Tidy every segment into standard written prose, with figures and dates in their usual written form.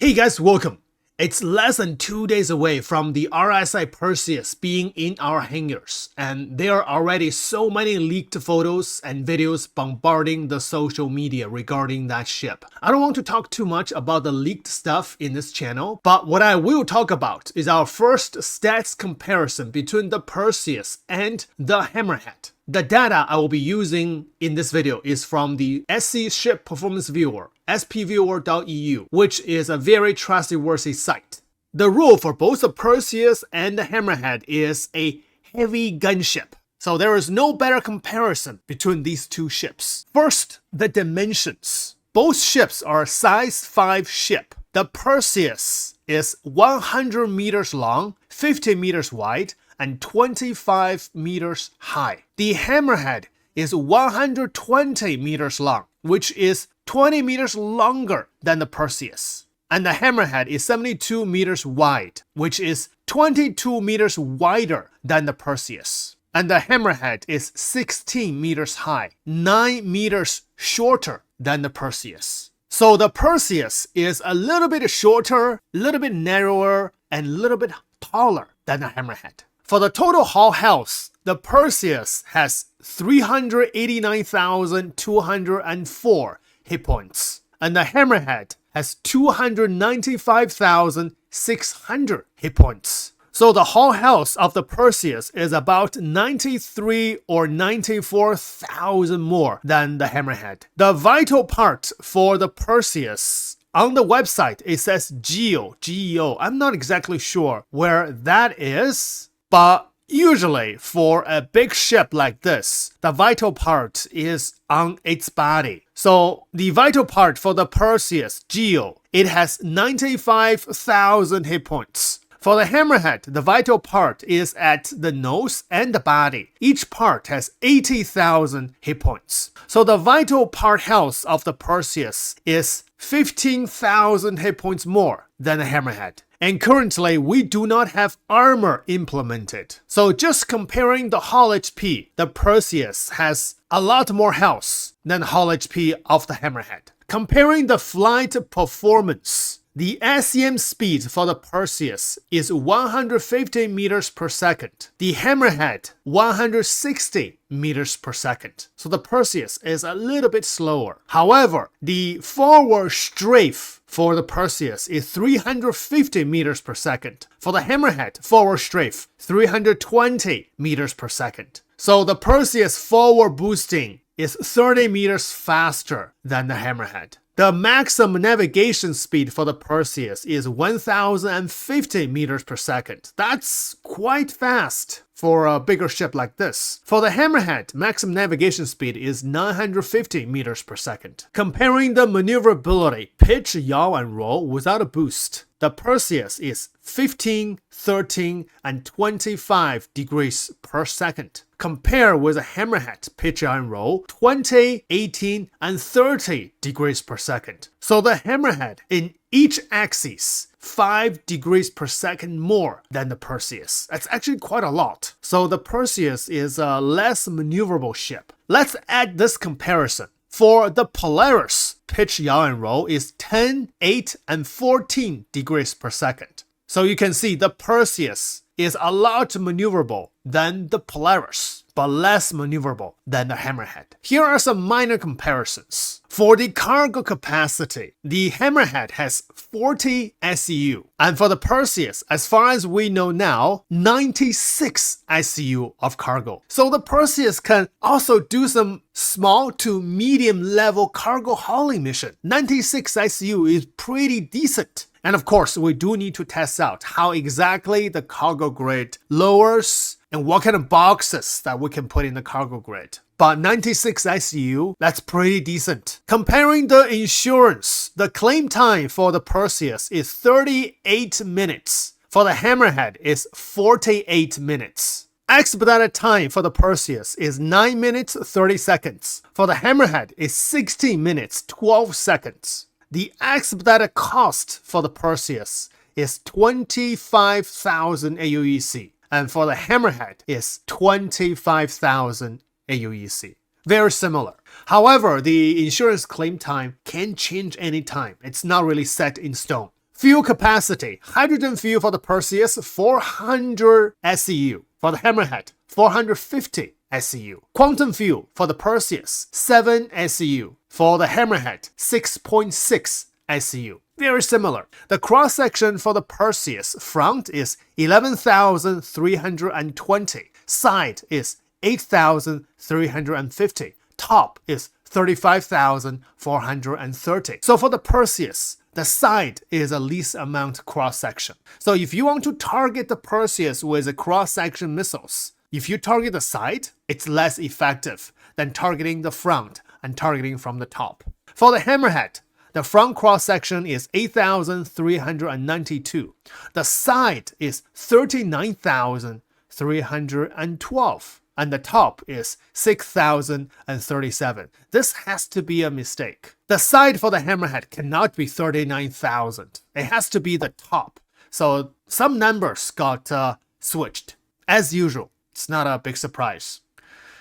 Hey guys, welcome. It's less than 2 days away from the RSI Perseus being in our hangars, and there are already so many leaked photos and videos bombarding the social media regarding that ship. I don't want to talk too much about the leaked stuff in this channel, but what I will talk about is our first stats comparison between the Perseus and the Hammerhead. The data I will be using in this video is from the SC Ship Performance Viewer, spviewer.eu, which is a very trustworthy site. The rule for both the Perseus and the Hammerhead is a heavy gunship, so there is no better comparison between these two ships. First, the dimensions. Both ships are a size 5 ship. The Perseus is 100 meters long, 50 meters wide, and 25 meters high. The Hammerhead is 120 meters long, which is 20 meters longer than the Perseus. And the Hammerhead is 72 meters wide, which is 22 meters wider than the Perseus. And the Hammerhead is 16 meters high, 9 meters shorter than the Perseus. So the Perseus is a little bit shorter, a little bit narrower, and a little bit taller than the Hammerhead. For the total hull health, the Perseus has 389,204 hit points, and the Hammerhead has 295,600 hit points. So the hull health of the Perseus is about 93 or 94,000 more than the Hammerhead. The vital part for the Perseus, on the website it says GEO, G-E-O. I'm not exactly sure where that is. But usually for a big ship like this, the vital part is on its body. So the vital part for the Perseus, GEO, it has 95,000 hit points. For the Hammerhead, the vital part is at the nose and the body. Each part has 80,000 hit points. So the vital part health of the Perseus is 15,000 hit points more than the Hammerhead. And currently, we do not have armor implemented. So just comparing the hull HP, the Perseus has a lot more health than the hull HP of the Hammerhead. Comparing the flight performance, the SEM speed for the Perseus is 150 meters per second. The Hammerhead, 160 meters per second. So the Perseus is a little bit slower. However, the forward strafe for the Perseus is 350 meters per second. For the Hammerhead, forward strafe, 320 meters per second. So the Perseus forward boosting is 30 meters faster than the Hammerhead. The maximum navigation speed for the Perseus is 1,050 meters per second. That's quite fast for a bigger ship like this. For the Hammerhead, maximum navigation speed is 950 meters per second. Comparing the maneuverability, pitch, yaw, and roll without a boost, the Perseus is 15, 13, and 25 degrees per second. Compare with a Hammerhead pitch and roll 20, 18, and 30 degrees per second. So the Hammerhead in each axis 5 degrees per second more than the Perseus. That's actually quite a lot. So the Perseus is a less maneuverable ship. Let's add this comparison. For the Polaris, pitch, yaw, and roll is 10, 8, and 14 degrees per second. So you can see the Perseus is a lot maneuverable than the Polaris, but less maneuverable than the Hammerhead. Here are some minor comparisons. For the cargo capacity, the Hammerhead has 40 SCU, and for the Perseus, as far as we know now, 96 SCU of cargo. So the Perseus can also do some small to medium level cargo hauling mission. 96 SCU is pretty decent. And of course, we do need to test out how exactly the cargo grid lowers and what kind of boxes that we can put in the cargo grid. But 96 ICU, that's pretty decent. Comparing the insurance, the claim time for the Perseus is 38 minutes. For the Hammerhead, it's 48 minutes. Expedited time for the Perseus is 9 minutes 30 seconds. For the Hammerhead, it's 16 minutes 12 seconds. The expedited cost for the Perseus is 25,000 AUEC, and for the Hammerhead is 25,000 AUEC. Very similar. However, the insurance claim time can change anytime. It's not really set in stone. Fuel capacity, hydrogen fuel for the Perseus, 400 SCU. For the Hammerhead, 450 SCU. Quantum fuel for the Perseus, 7 SCU. For the Hammerhead, 6.6 SCU. Very similar. The cross-section for the Perseus front is 11,320. Side is 8,350. Top is 35,430. So for the Perseus, the side is the least amount cross-section. So if you want to target the Perseus with a cross-section missiles, if you target the side, it's less effective than targeting the front and targeting from the top. For the Hammerhead, the front cross-section is 8,392. The side is 39,312. And the top is 6,037. This has to be a mistake. The side for the Hammerhead cannot be 39,000. It has to be the top. So some numbers got switched. As usual, it's not a big surprise.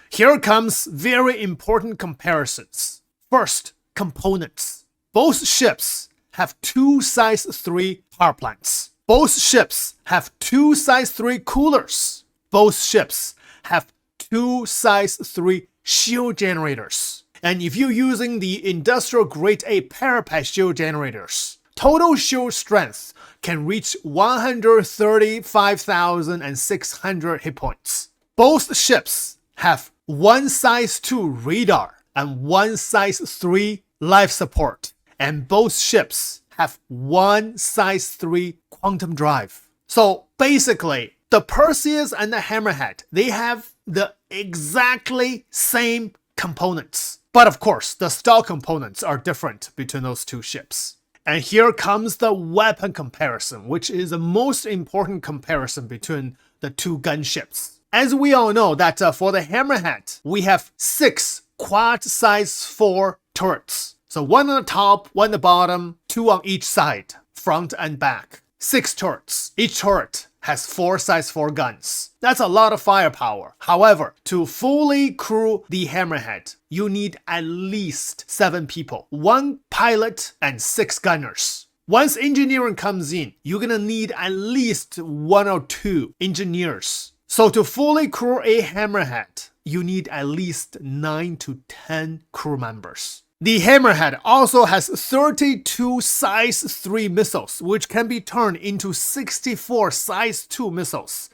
Here comes very important comparisons. First, components. Both ships have two size 3 power plants. Both ships have two size 3 coolers. Both ships have two size 3 shield generators. And if you're using the industrial grade A parapet shield generators, total shield strength can reach 135,600 hit points. Both ships have one size 2 radar and one size 3 life support. And both ships have one size 3 quantum drive. So basically, the Perseus and the Hammerhead, they have the exactly same components. But of course, the stall components are different between those two ships. And here comes the weapon comparison, which is the most important comparison between the two gunships. As we all know that for the Hammerhead, we have 6 quad size 4 turrets. So one on the top, one on the bottom, 2 on each side, front and back. 6 turrets. Each turret has 4 size 4 guns. That's a lot of firepower. However, to fully crew the Hammerhead, you need at least 7 people. 1 pilot and 6 gunners. Once engineering comes in, you're gonna need at least 1 or 2 engineers. So to fully crew a Hammerhead, you need at least 9 to 10 crew members. The Hammerhead also has 32 size 3 missiles, which can be turned into 64 size 2 missiles.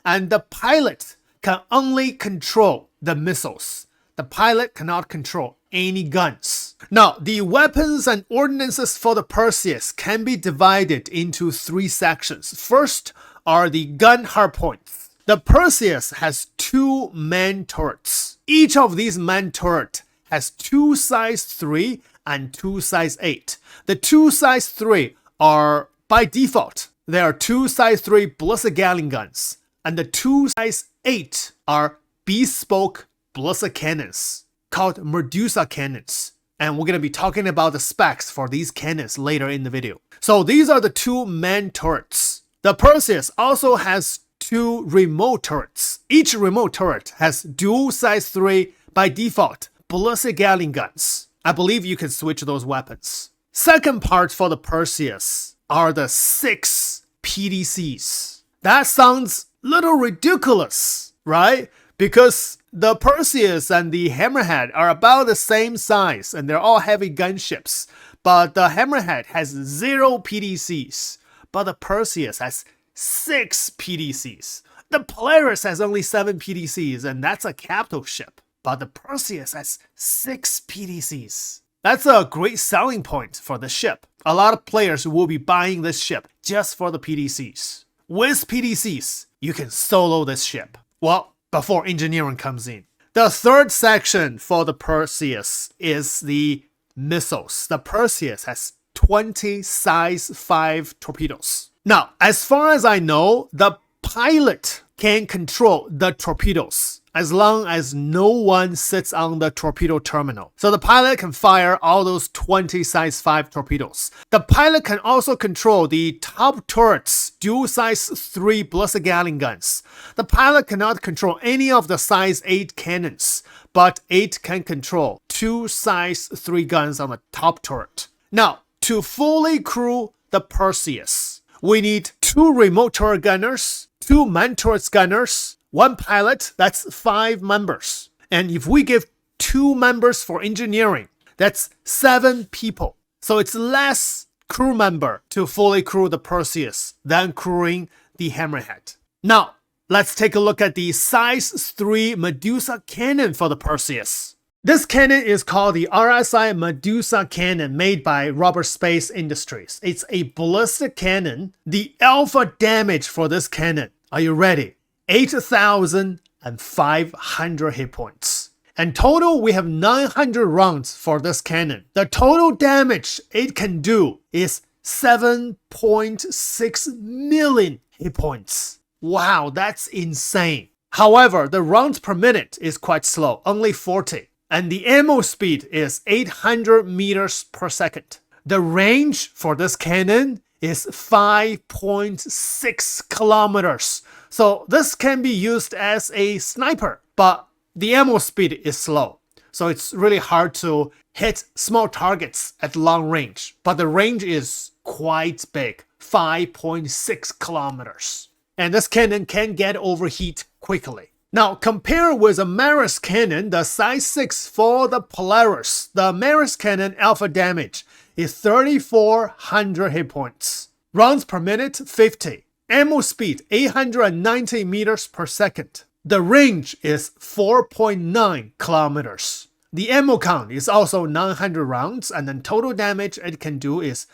And the pilot can only control the missiles. The pilot cannot control any guns. Now, the weapons and ordnances for the Perseus can be divided into 3 sections. First are the gun hardpoints. The Perseus has 2 main turrets. Each of these main turrets has 2 size 3 and 2 size 8. The 2 size 3 are by default. They are 2 size 3 ballistic Gatling guns. And the 2 size 8 are bespoke ballistic cannons called Medusa cannons. And we're going to be talking about the specs for these cannons later in the video. So these are the 2 main turrets. The Perseus also has 2 remote turrets. Each remote turret has dual size 3 by default ballistic Gatling guns. I believe you can switch those weapons. Second part for the Perseus are the 6 PDCs. That sounds a little ridiculous, right? Because the Perseus and the Hammerhead are about the same size and they're all heavy gunships. But the Hammerhead has 0 PDCs. But the Perseus has 6 PDCs. The Polaris has only 7 PDCs and that's a capital ship. But the Perseus has 6 PDCs. That's a great selling point for the ship. A lot of players will be buying this ship just for the PDCs. With PDCs, you can solo this ship. Well, before engineering comes in. The third section for the Perseus is the missiles. The Perseus has 20 size 5 torpedoes. Now, as far as I know, the pilot can control the torpedoes as long as no one sits on the torpedo terminal. So the pilot can fire all those 20 size 5 torpedoes. The pilot can also control the top turret's dual size 3 ballistic Gatling guns. The pilot cannot control any of the size 8 cannons, but 8 can control 2 size 3 guns on the top turret. Now, to fully crew the Perseus. We need 2 remote turret gunners, 2 man turret gunners, 1 pilot, that's 5 members. And if we give 2 members for engineering, that's 7 people. So it's less crew member to fully crew the Perseus than crewing the Hammerhead. Now, let's take a look at the size 3 Medusa cannon for the Perseus. This cannon is called the RSI Medusa cannon made by Robert Space Industries. It's a ballistic cannon. The alpha damage for this cannon, are you ready? 8,500 hit points. And total, we have 900 rounds for this cannon. The total damage it can do is 7.6 million hit points. Wow, that's insane. However, the rounds per minute is quite slow, only 40. And the ammo speed is 800 meters per second. The range for this cannon is 5.6 kilometers. So this can be used as a sniper, but the ammo speed is slow. So it's really hard to hit small targets at long range. But the range is quite big, 5.6 kilometers. And this cannon can get overheat quickly. Now, compare with a Polaris cannon, the size 6 for the Polaris. The Polaris cannon alpha damage is 3,400 hit points. Rounds per minute, 50. Ammo speed, 890 meters per second. The range is 4.9 kilometers. The ammo count is also 900 rounds, and then total damage it can do is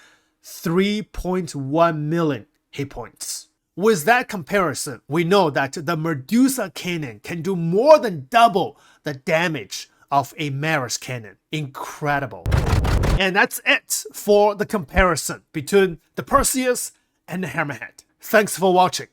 3.1 million hit points. With that comparison, we know that the Medusa cannon can do more than double the damage of a Polaris cannon. Incredible. And that's it for the comparison between the Perseus and the Hammerhead. Thanks for watching.